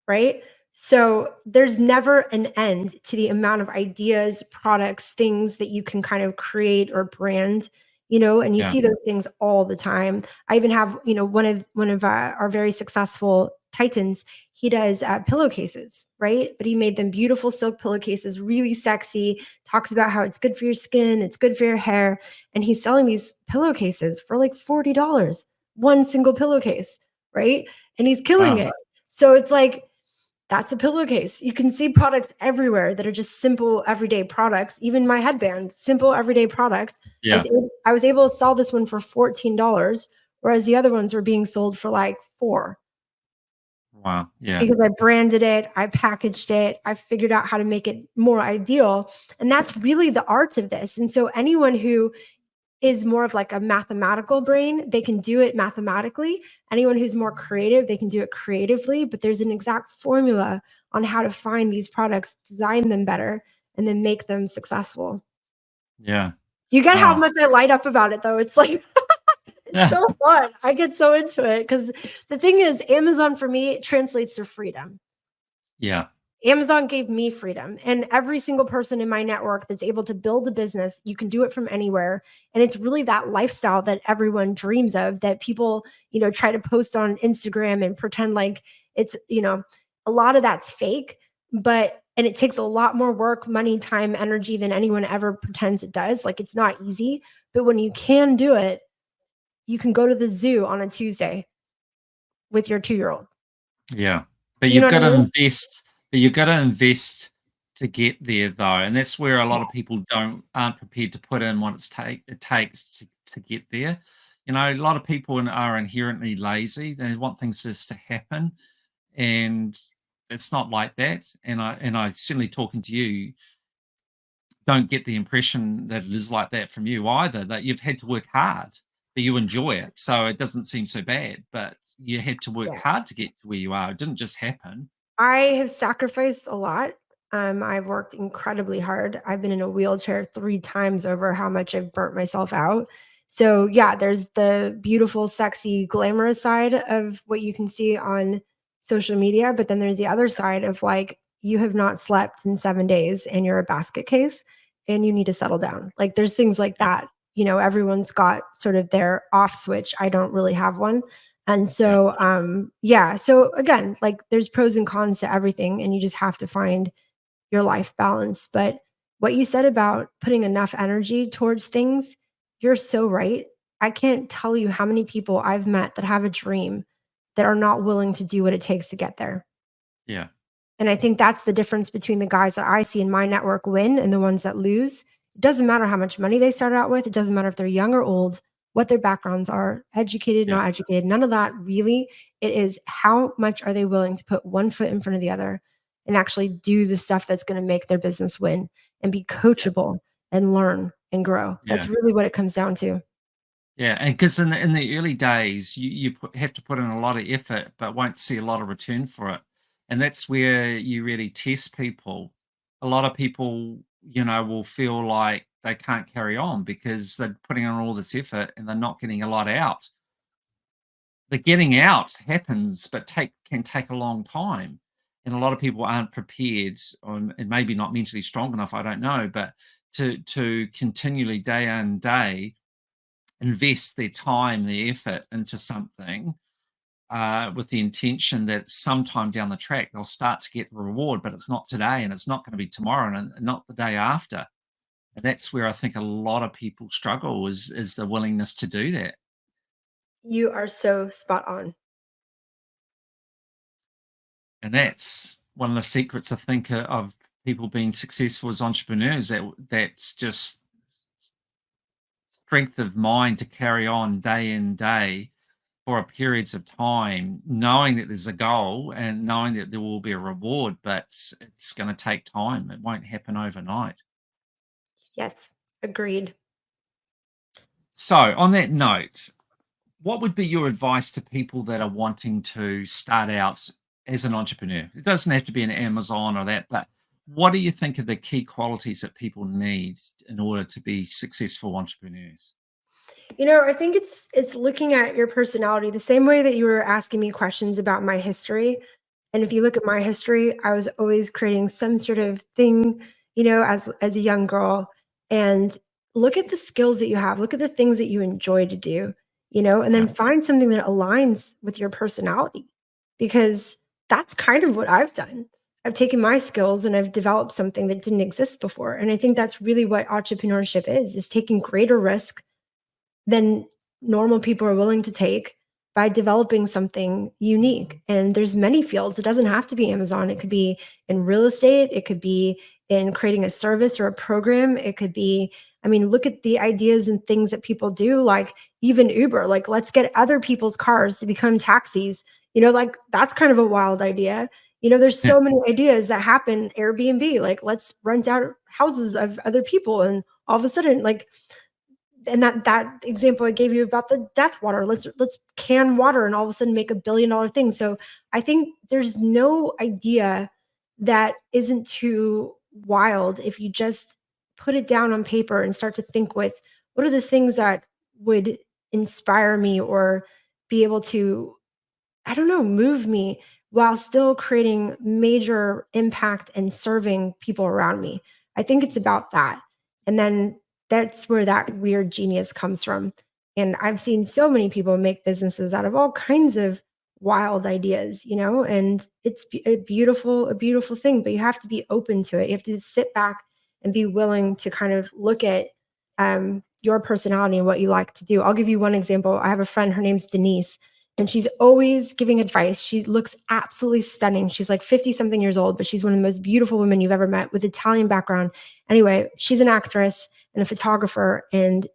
Speaker 1: right? So there's never an end to the amount of ideas, products, things that you can kind of create or brand, and you
Speaker 3: Yeah,
Speaker 1: see those things all the time. I even have, one of our very successful titans. He does pillowcases, right? But he made them beautiful silk pillowcases, really sexy. Talks about how it's good for your skin, it's good for your hair, and he's selling these pillowcases for like $40, one single pillowcase, right? And he's killing
Speaker 3: wow,
Speaker 1: it. So it's like that's a pillowcase. You can see products everywhere that are just simple everyday products. Even my headband, simple everyday product.
Speaker 3: yeah,
Speaker 1: I was able to sell this one for $14, whereas the other ones were being sold for like 4,
Speaker 3: wow, yeah,
Speaker 1: because I branded it, I packaged it, I figured out how to make it more ideal. And that's really the art of this. And so anyone who is more of like a mathematical brain, they can do it mathematically. Anyone who's more creative, they can do it creatively, but there's an exact formula on how to find these products, design them better, and then make them successful.
Speaker 3: yeah.
Speaker 1: You get how
Speaker 3: Wow.
Speaker 1: much I light up about it though. It's like it's
Speaker 3: Yeah,
Speaker 1: so fun. I get so into it because the thing is, Amazon for me translates to freedom.
Speaker 3: yeah,
Speaker 1: Amazon gave me freedom, and every single person in my network that's able to build a business, you can do it from anywhere. And it's really that lifestyle that everyone dreams of, that people, try to post on Instagram and pretend like it's, a lot of that's fake, and it takes a lot more work, money, time, energy than anyone ever pretends it does. Like, it's not easy, but when you can do it, you can go to the zoo on a Tuesday with your 2-year-old.
Speaker 3: Yeah. But
Speaker 1: Do you know
Speaker 3: you've
Speaker 1: what I
Speaker 3: got to
Speaker 1: mean?
Speaker 3: invest but you've got to invest to get there though. And that's where a
Speaker 1: Yeah.
Speaker 3: lot of people aren't prepared to put in what it takes to get there. You know, a lot of people are inherently lazy. They want things just to happen. And it's not like that. And I certainly talking to you don't get the impression that it is like that from you either, that you've had to work hard, but you enjoy it. So it doesn't seem so bad, but you had to work
Speaker 1: Yeah.
Speaker 3: hard to get to where you are. It didn't just happen.
Speaker 1: I have sacrificed a lot. I've worked incredibly hard. I've been in a wheelchair 3 times over how much I've burnt myself out. So, yeah, there's the beautiful, sexy, glamorous side of what you can see on social media, but then there's the other side of, like, you have not slept in 7 days and you're a basket case and you need to settle down. Like, there's things like
Speaker 3: Yeah,
Speaker 1: that. Everyone's got sort of their off switch. I don't really have one. And
Speaker 3: yeah,
Speaker 1: so, yeah, so again, like, there's pros and cons to everything, and you just have to find your life balance. But what you said about putting enough energy towards things, you're so right. I can't tell you how many people I've met that have a dream that are not willing to do what it takes to get there.
Speaker 3: yeah,
Speaker 1: And I think that's the difference between the guys that I see in my network win and the ones that lose. It doesn't matter how much money they start out with. It doesn't matter if they're young or old, what their backgrounds are, educated,
Speaker 3: yeah,
Speaker 1: not educated, none of that really. It is how much are they willing to put one foot in front of the other and actually do the stuff that's going to make their business win and be
Speaker 3: yeah,
Speaker 1: coachable and learn and grow. That's
Speaker 3: yeah.
Speaker 1: really what it comes down to.
Speaker 3: Yeah, and because in the early days, have to put in a lot of effort, but won't see a lot of return for it, and that's where you really test people. A lot of people, will feel like they can't carry on because they're putting in all this effort and they're not getting a lot out. The getting out happens, but can take a long time, and a lot of people aren't prepared, and maybe not mentally strong enough. I don't know, but to continually day in day invest their time, their effort into something with the intention that sometime down the track they'll start to get the reward, but it's not today and it's not going to be tomorrow and not the day after. And that's where I think a lot of people struggle is the willingness to do that.
Speaker 1: You are so spot on.
Speaker 3: And that's one of the secrets I think of people being successful as entrepreneurs, that's just strength of mind to carry on day in day for a periods of time, knowing that there's a goal and knowing that there will be a reward, but it's going to take time. It won't happen overnight.
Speaker 1: Yes, agreed.
Speaker 3: So, on that note, what would be your advice to people that are wanting to start out as an entrepreneur? It doesn't have to be an Amazon or that, but what do you think are the key qualities that people need in order to be successful entrepreneurs?
Speaker 1: I think it's looking at your personality the same way that you were asking me questions about my history. And if you look at my history, I was always creating some sort of thing, as a young girl. And look at the skills that you have. Look at the things that you enjoy to do, and
Speaker 3: Yeah,
Speaker 1: then find something that aligns with your personality. Because that's kind of what I've done. I've taken my skills and I've developed something that didn't exist before. And I think that's really what entrepreneurship is taking greater risk than normal people are willing to take by developing something unique. And there's many fields. It doesn't have to be Amazon. It could be in real estate. It could be in creating a service or a program. It could be, I mean, look at the ideas and things that people do, like even Uber, like let's get other people's cars to become taxis. Like that's kind of a wild idea. There's
Speaker 3: yeah,
Speaker 1: so many ideas that happen. Airbnb, like let's rent out houses of other people. And all of a sudden, like, and that example I gave you about the death water, let's can water and all of a sudden make $1 billion thing. So I think there's no idea that isn't too wild if you just put it down on paper and start to think with what are the things that would inspire me or be able to, I don't know, move me while still creating major impact and serving people around me. I think it's about that. And then that's where that weird genius comes from. And I've seen so many people make businesses out of all kinds of wild ideas, and it's a beautiful thing, but you have to be open to it. You have to sit back and be willing to kind of look at your personality and what you like to do. I'll give you one example. I have a friend, her name's Denise, and she's always giving advice. She looks absolutely stunning. She's like 50 something years old, but she's one of the most beautiful women you've ever met with Italian background. Anyway, she's an actress and a photographer. And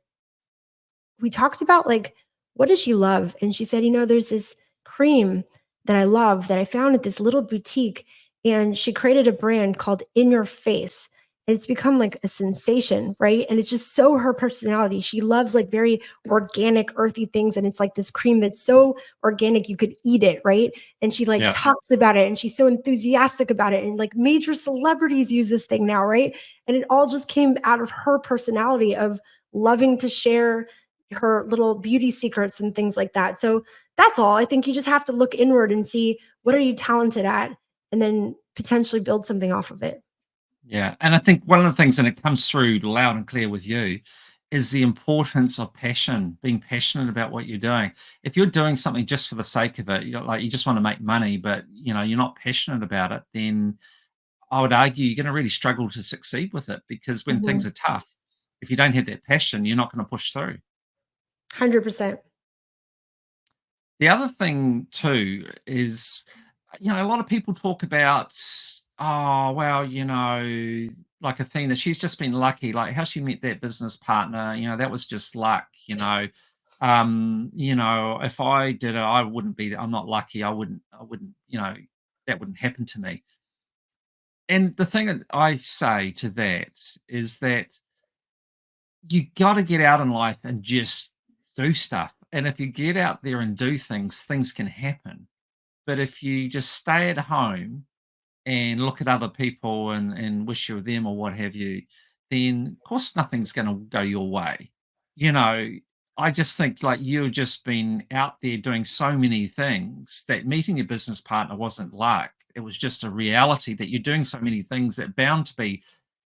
Speaker 1: we talked about like, what does she love? And she said, there's this cream that I love that I found at this little boutique. And she created a brand called In Your Face. And it's become like a sensation, right? And it's just so her personality. She loves like very organic, earthy things. And it's like this cream that's so organic you could eat it, right? And she like
Speaker 3: Yeah.
Speaker 1: talks about it and she's so enthusiastic about it. And like major celebrities use this thing now, right? And it all just came out of her personality of loving to share her little beauty secrets and things like that. So that's all. I think you just have to look inward and see what are you talented at and then potentially build something off of it.
Speaker 3: Yeah, and I think one of the things, and it comes through loud and clear with you, is the importance of passion, being passionate about what you're doing. If you're doing something just for the sake of it, like you just want to make money, but you're not passionate about it, then I would argue you're going to really struggle to succeed with it because when
Speaker 1: Mhm.
Speaker 3: things are tough, if you don't have that passion, you're not going to push through.
Speaker 1: 100%.
Speaker 3: The other thing too is, a lot of people talk about, oh, well, like Athena, she's just been lucky, like how she met that business partner, that was just luck, if I did it, I wouldn't be, I'm not lucky. I wouldn't, that wouldn't happen to me. And the thing that I say to that is that you got to get out in life and just do stuff. And if you get out there and do things, things can happen. But if you just stay at home and look at other people and wish you were them or what have you, then of course nothing's going to go your way. You know, I just think like you've just been out there doing so many things that meeting your business partner wasn't luck. It was just a reality that you're doing so many things that bound to be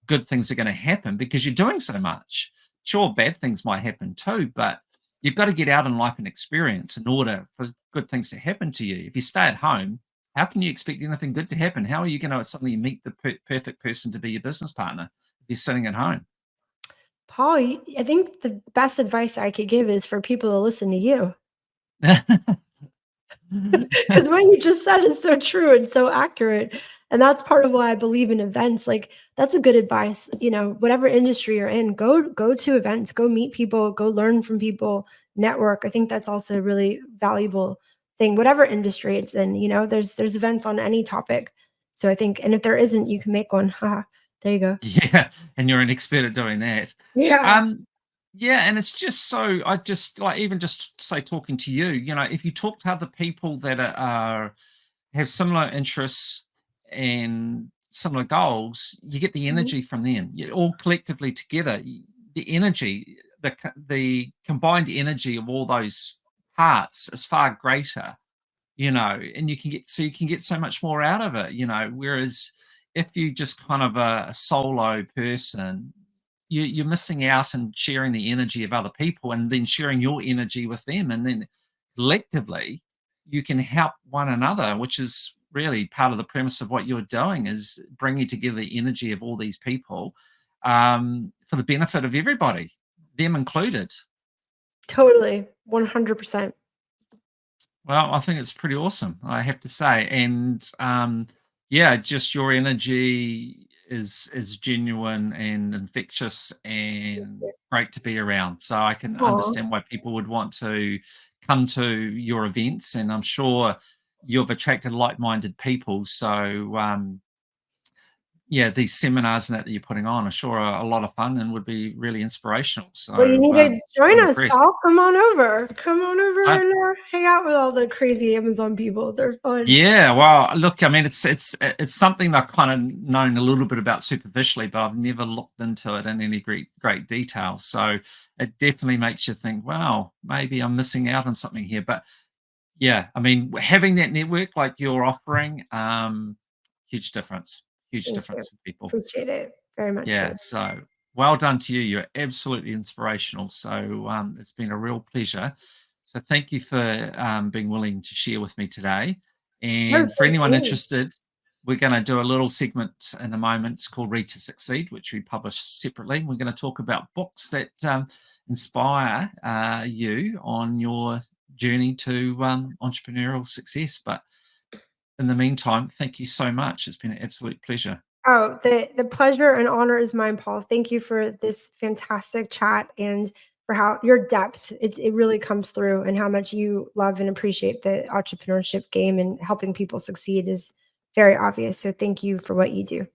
Speaker 3: good things are going to happen because you're doing so much. Sure, bad things might happen too, but you've got to get out in life and experience in order for good things to happen to you. If you stay at home, how can you expect anything good to happen? How are you going to suddenly meet the perfect person to be your business partner if you're sitting at home?
Speaker 1: Paul, I think the best advice I could give is for people to listen to you. Because what you just said is so true and so accurate. And that's part of why I believe in events. Like that's a good advice. Whatever industry you're in, go to events, go meet people, go learn from people, network. I think that's also a really valuable thing, whatever industry it's in. There's events on any topic. So I think, and if there isn't, you can make one. Haha, there you go.
Speaker 3: Yeah, and you're an expert at doing that.
Speaker 1: Yeah.
Speaker 3: Yeah, and it's just so I just like even just say talking to you, if you talk to other people that are have similar interests and similar goals, you get the
Speaker 1: Mhm.
Speaker 3: energy from them. You all collectively together, the energy, the combined energy of all those parts is far greater, and you can get so much more out of it, whereas if you just kind of a solo person, you're missing out and sharing the energy of other people and then sharing your energy with them, and then collectively you can help one another, which is really part of the premise of what you're doing, is bringing together the energy of all these people, for the benefit of everybody, them included.
Speaker 1: Totally. 100%.
Speaker 3: Well, I think it's pretty awesome, I have to say. And yeah, just your energy is genuine and infectious and great to be around. So I can
Speaker 1: Aw.
Speaker 3: understand why people would want to come to your events, and I'm sure you've attracted like-minded people. So yeah, these seminars and that you're putting on, are sure are a lot of fun and would be really inspirational.
Speaker 1: Well, you
Speaker 3: So
Speaker 1: need to
Speaker 3: I'm
Speaker 1: join us,
Speaker 3: impressed.
Speaker 1: Paul. Come on over. Come on over
Speaker 3: I,
Speaker 1: and hang out with all the crazy Amazon people. They're fun.
Speaker 3: Yeah, well, look, I mean, it's something that I've kind of known a little bit about superficially, but I've never looked into it in any great detail. So it definitely makes you think, wow, maybe I'm missing out on something here. But Yeah, I mean, having that network like you're offering, huge difference, huge
Speaker 1: Thank you.
Speaker 3: difference for people.
Speaker 1: Appreciate it very much.
Speaker 3: Yeah, so well done to you. You're absolutely inspirational. So it's been a real pleasure. So thank you for being willing to share with me today.
Speaker 1: No,
Speaker 3: And for
Speaker 1: thank
Speaker 3: anyone
Speaker 1: you.
Speaker 3: interested, we're going to do a little segment in a moment. It's called Read to Succeed, which we publish separately. We're going to talk about books that inspire you on your journey to entrepreneurial success. But in the meantime, thank you so much. It's been an absolute pleasure.
Speaker 1: Oh, the pleasure and honor is mine, Paul. Thank you for this fantastic chat and for how your depth, it really comes through, and how much you love and appreciate the entrepreneurship game and helping people succeed is very obvious. So thank you for what you do.